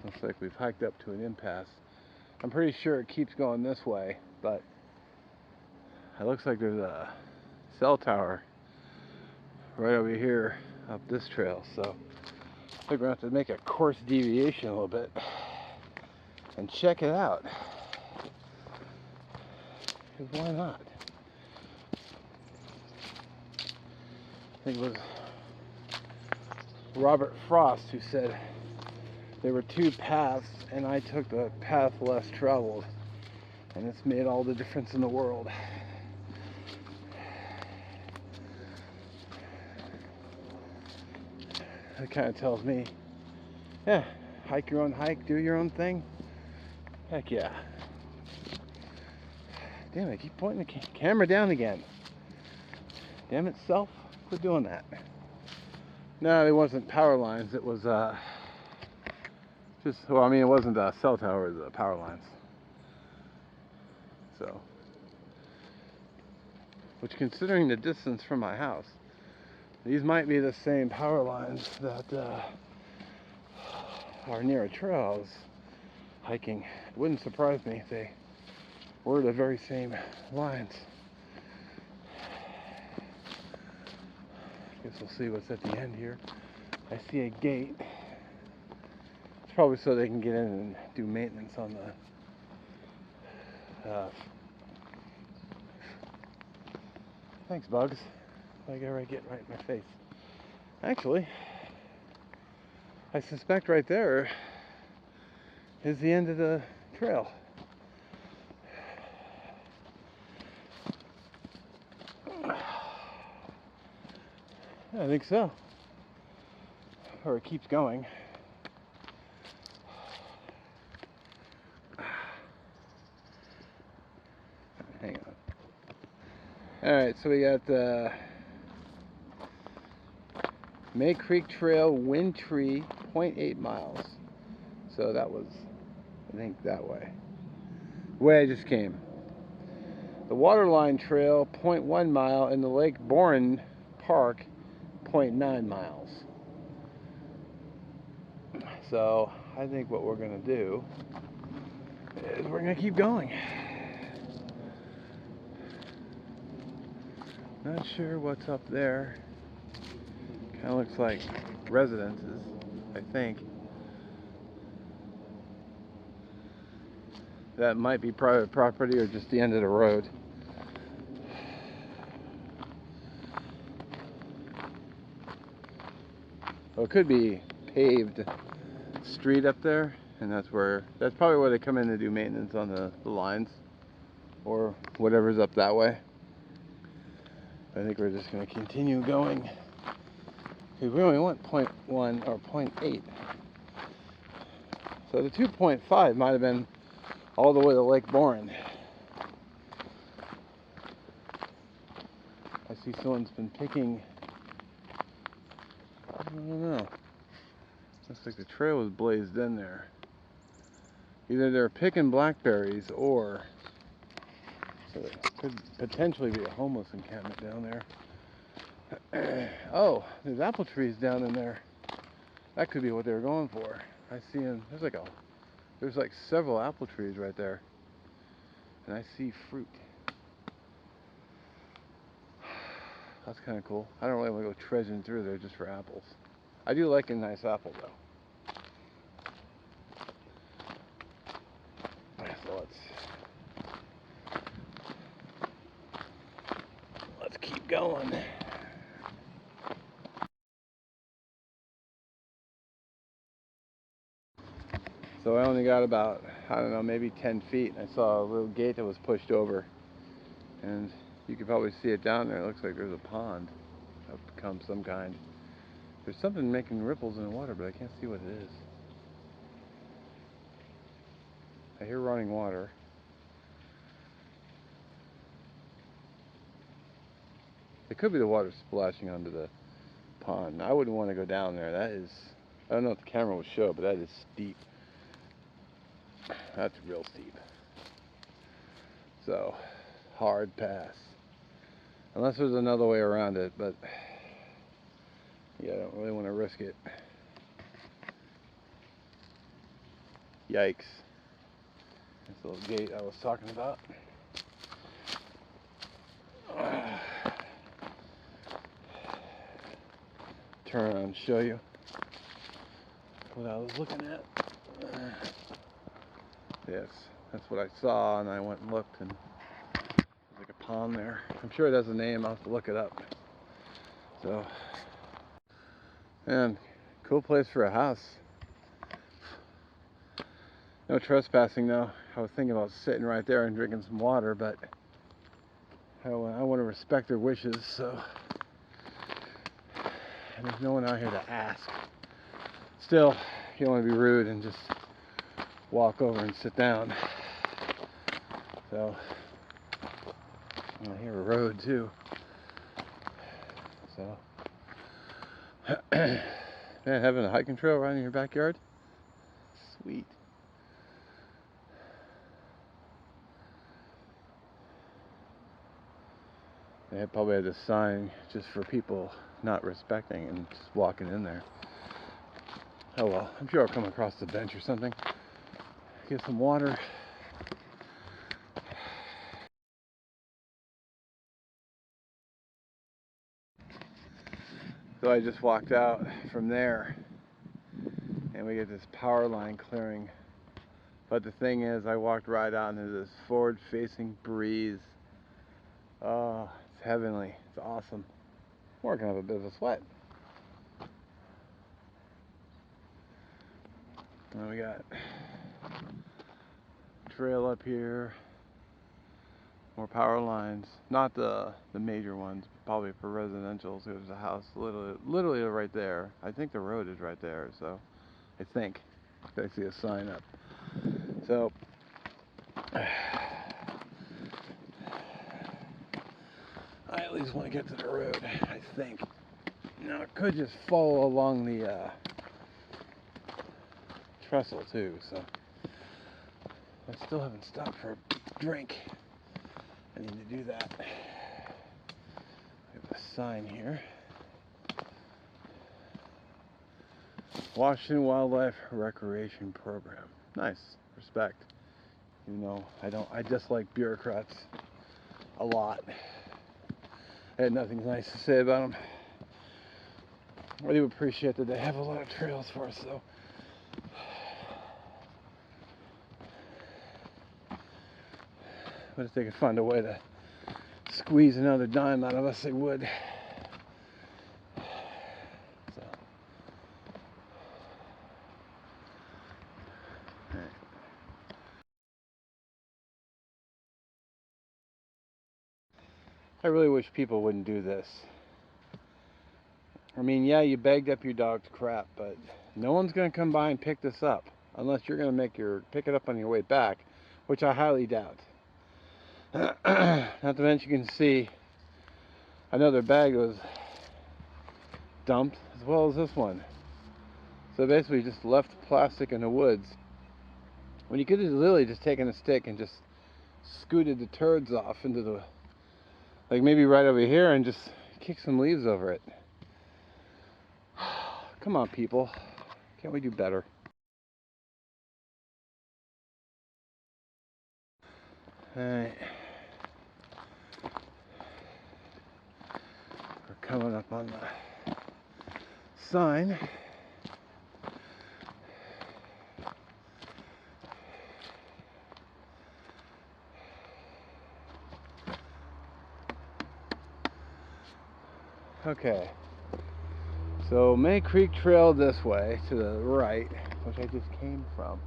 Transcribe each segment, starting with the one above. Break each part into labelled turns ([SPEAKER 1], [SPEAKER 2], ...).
[SPEAKER 1] Looks like we've hiked up to an impasse. I'm pretty sure it keeps going this way, but it looks like there's a cell tower right over here up this trail, so I think we're gonna have to make a course deviation a little bit and check it out. Because why not? I think it was Robert Frost who said there were two paths and I took the path less traveled, and it's made all the difference in the world. That kind of tells me, yeah, hike your own hike, do your own thing. Heck yeah. Damn it, I keep pointing the camera down again. Damn it, self, quit doing that. No, it wasn't power lines, it was just, well, I mean, it wasn't a cell tower, it was power lines. So, which, considering the distance from my house, these might be the same power lines that are near a trail I was hiking. It wouldn't surprise me if they were the very same lines. Guess we'll see what's at the end here. I see a gate. It's probably so they can get in and do maintenance on the thanks, bugs. I gotta get right in my face. Actually, I suspect right there is the end of the trail. I think so. Or it keeps going. Hang on. Alright, so we got the May Creek Trail, Wind Tree, 0.8 miles. So that was, I think, that way. The way I just came. The Waterline Trail, 0.1 mile, and the Lake Bourne Park, 0.9 miles. So I think what we're going to do is we're going to keep going. Not sure what's up there. Kind of looks like residences, I think. That might be private property or just the end of the road. Well, it could be paved street up there, and that's probably where they come in to do maintenance on the lines or whatever's up that way. I think we're just going to continue going because we only want 0.1 or 0.8. So the 2.5 might have been all the way to Lake Bourne. I see someone's been picking, I don't know, looks like the trail was blazed in there. Either they're picking blackberries or, so it could potentially be a homeless encampment down there. Oh, there's apple trees down in there. That could be what they were going for. I see them. There's like several apple trees right there, and I see fruit. That's kind of cool. I don't really want to go trudging through there just for apples. I do like a nice apple though. So let's keep going. So I only got about, I don't know, maybe 10 feet. I saw a little gate that was pushed over, and you can probably see it down there. It looks like there's a pond of some kind. There's something making ripples in the water, but I can't see what it is. I hear running water. It could be the water splashing onto the pond. I wouldn't want to go down there. That is, I don't know if the camera will show, but that is steep. That's real steep. So, hard pass. Unless there's another way around it, but yeah, I don't really want to risk it. Yikes. This little gate I was talking about. Turn around and show you what I was looking at. Yes, that's what I saw, and I went and looked, and there's like a pond there. I'm sure it has a name. I'll have to look it up. So, man, cool place for a house. No trespassing though. I was thinking about sitting right there and drinking some water, but I want to respect their wishes, so. And there's no one out here to ask. Still, you don't want to be rude and just walk over and sit down. So, I hear a road too. So, man, having a hiking trail right in your backyard? Sweet. They probably had a sign just for people not respecting and just walking in there. Oh well, I'm sure I'll come across the bench or something. Get some water. So I just walked out from there and we get this power line clearing. But the thing is, I walked right out into this forward-facing breeze. Oh, it's heavenly. It's awesome. I'm working up a bit of a sweat. And we got trail up here. More power lines. Not the major ones, probably for residential. So there's a house literally right there. I think the road is right there, so I think. I see a sign up. So I at least want to get to the road, I think. Now I could just follow along the trestle too, so I still haven't stopped for a drink. I need to do that. We have a sign here. Washington Wildlife Recreation Program. Nice. Respect. You know, I dislike bureaucrats a lot. I had nothing nice to say about them. I do appreciate that they have a lot of trails for us, though. But if they could find a way to squeeze another dime out of us, they would. So. I really wish people wouldn't do this. I mean, yeah, you bagged up your dog's crap, but no one's going to come by and pick this up unless you're going to pick it up on your way back, which I highly doubt. Not to mention, you can see another bag was dumped, as well as this one. So basically, just left plastic in the woods when you could have literally just taken a stick and just scooted the turds off into the, like maybe right over here, and just kick some leaves over it. Come on, people. Can't we do better? Alright. We're coming up on the sign. Okay. So May Creek Trail this way to the right, which I just came from.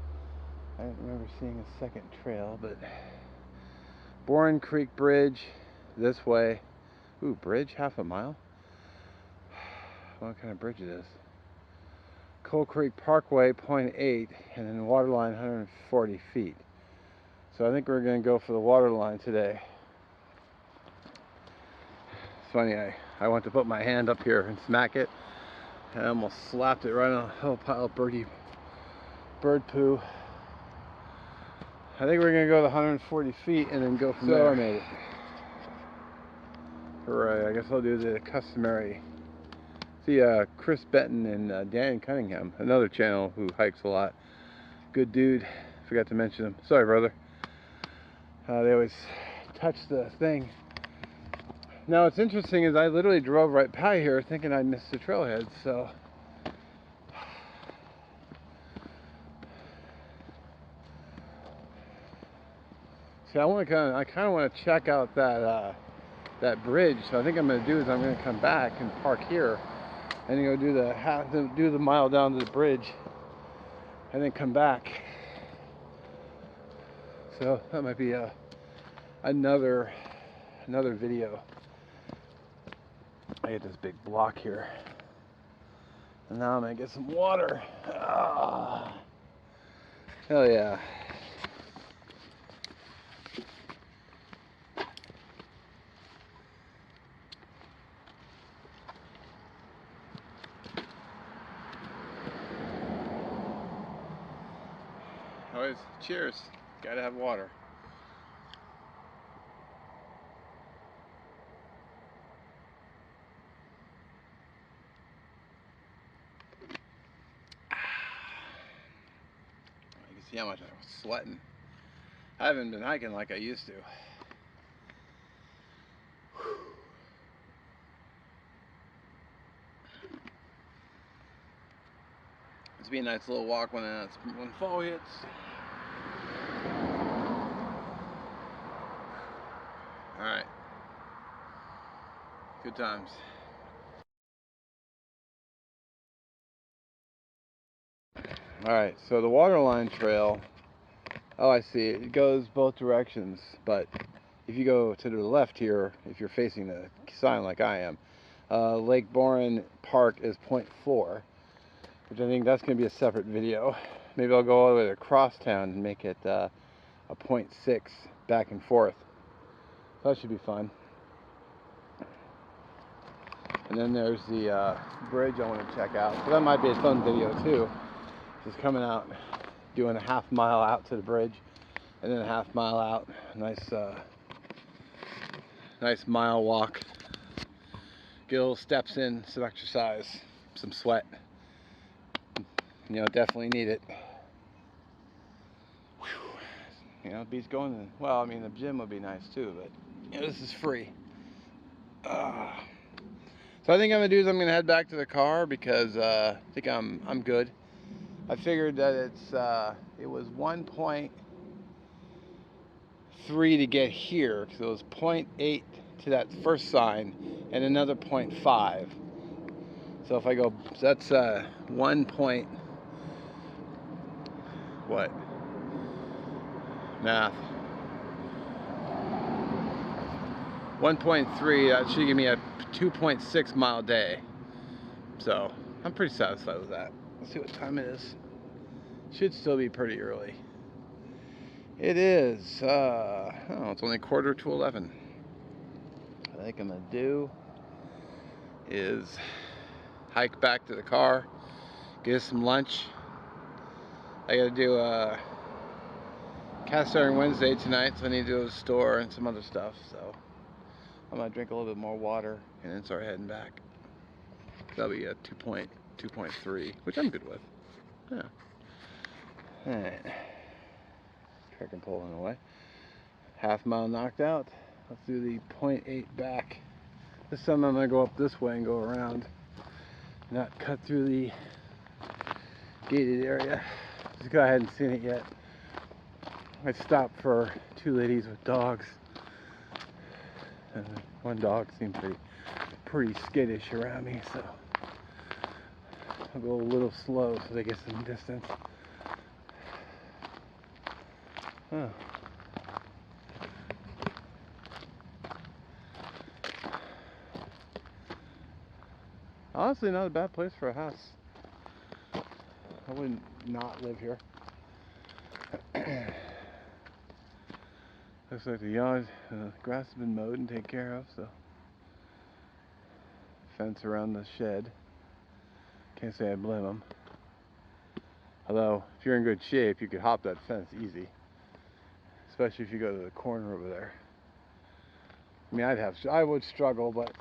[SPEAKER 1] I don't remember seeing a second trail, but Bourne Creek Bridge this way. Ooh, bridge, half a mile? What kind of bridge it is? Coal Creek Parkway, 0.8, and then water line 140 feet. So I think we're going to go for the water line today. It's funny, I went to put my hand up here and smack it, and I almost slapped it right on a whole pile of bird poo. I think we're going to go the 140 feet and then go from there. So I made it. Alright, I guess I'll do the customary. See Chris Benton and Dan Cunningham, another channel who hikes a lot, Good dude. Forgot to mention him. Sorry, brother. They always touch the thing. Now, what's interesting is I literally drove right by here thinking I missed the trailhead, so. See, I kind of want to check out that bridge. So I think I'm going to do is I'm going to come back and park here, and then go do the mile down to the bridge, and then come back. So that might be another video. I get this big block here, and now I'm gonna get some water. Hell yeah. Always cheers. Gotta have water. You can see how much I'm sweating. I haven't been hiking like I used to. It's be a nice little walk when fall hits. Alright. Good times. Alright, so the Waterline Trail, oh I see, it goes both directions, but if you go to the left here, if you're facing the sign like I am, Lake Boren Park is 0.4, which I think that's going to be a separate video. Maybe I'll go all the way to Crosstown and make it a 0.6 back and forth. So that should be fun. And then there's the bridge I want to check out. So that might be a fun video too. Just coming out, doing a half mile out to the bridge, and then a half mile out. Nice mile walk. Get a little steps in, some exercise, some sweat. You know, definitely need it. Whew. You know, beats going. Well, I mean, the gym would be nice too, but you know, this is free. So I think I'm gonna do is I'm gonna head back to the car because I think I'm good. I figured that it was 1.3 to get here, because it was 0.8 to that first sign and another 0.5. So if I go, so that's 1 point, what? Math. 1.3, that should give me a 2.6 mile day. So I'm pretty satisfied with that. Let's see what time it is. Should still be pretty early. It is, oh, it's only 10:45. What I think I'm gonna do is hike back to the car, get some lunch. I gotta do a cast iron Wednesday tonight, so I need to go to the store and some other stuff. So I'm gonna drink a little bit more water and then start heading back. That'll be a 2.3, which I'm good with. Yeah. Alright. Trekking pulling away. Half mile knocked out. Let's do the 0.8 back. This time I'm gonna go up this way and go around, not cut through the gated area. Just because I hadn't seen it yet. I stopped for two ladies with dogs, and one dog seemed pretty skittish around me, so I'll go a little slow so they get some distance. Oh. Honestly, not a bad place for a house. I wouldn't not live here. Looks like the yard, grass has been mowed and taken care of, so fence around the shed. Can't say I blame them. Although, if you're in good shape, you could hop that fence easy. Especially if you go to the corner over there. I mean, I would struggle, but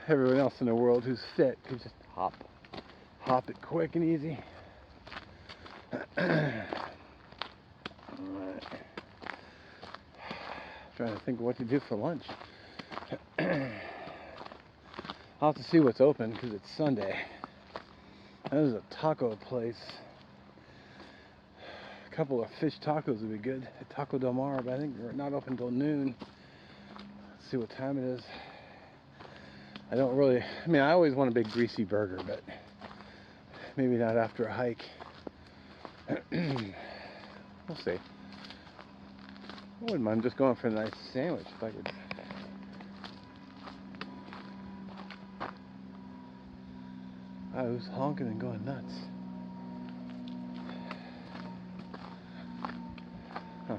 [SPEAKER 1] everyone else in the world who's fit could just hop it quick and easy. Alright. Trying to think of what to do for lunch. I'll have to see what's open because it's Sunday. There's a taco place. A couple of fish tacos would be good at Taco Del Mar, but I think they're not open until noon. Let's see what time it is. I don't really, I mean, I always want a big greasy burger, but maybe not after a hike. We'll see. I wouldn't mind just going for a nice sandwich if I could. I was honking and going nuts. Huh.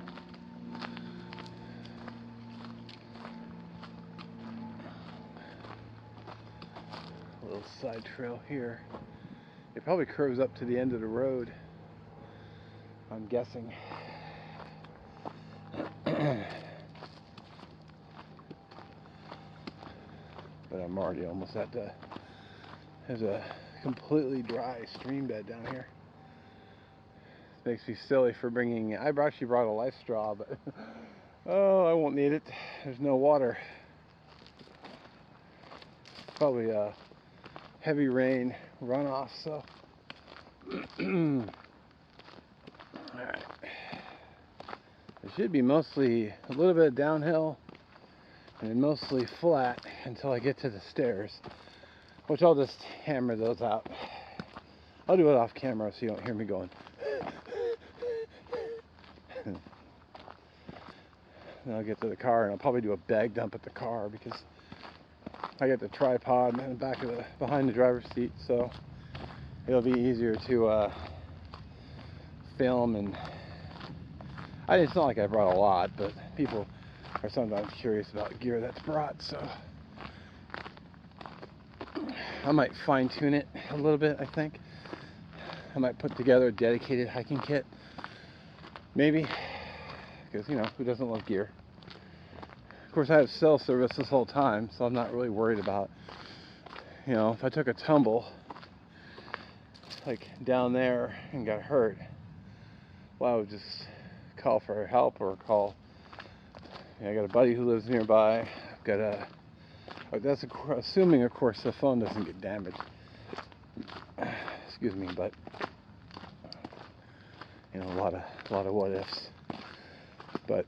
[SPEAKER 1] A little side trail here. It probably curves up to the end of the road, I'm guessing. But I'm already almost at the, there's a completely dry stream bed down here. Makes me silly for bringing, I actually brought a life straw, but oh, I won't need it. There's no water. Probably a heavy rain runoff, so. Alright. It should be mostly a little bit downhill and mostly flat until I get to the stairs, which I'll just hammer those out. I'll do it off camera so you don't hear me going. Then I'll get to the car and I'll probably do a bag dump at the car because I got the tripod in the back of the, behind the driver's seat, so it'll be easier to film. And it's not like I brought a lot, but people are sometimes curious about gear that's brought, so I might fine-tune it a little bit. I think I might put together a dedicated hiking kit, maybe, because you know, who doesn't love gear? Of course, I have cell service this whole time, so I'm not really worried about, you know, if I took a tumble like down there and got hurt, well, I would just call for help or call. You know, I got a buddy who lives nearby. I've got a. That's assuming, of course, the phone doesn't get damaged. Excuse me, but you know, a lot of what ifs. But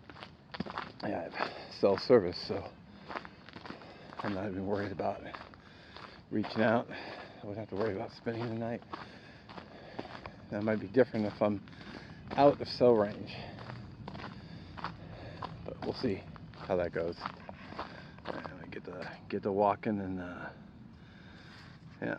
[SPEAKER 1] yeah, I have cell service, so I'm not even worried about reaching out. I wouldn't have to worry about spending the night. That might be different if I'm out of cell range, but we'll see how that goes. I get to walking and yeah.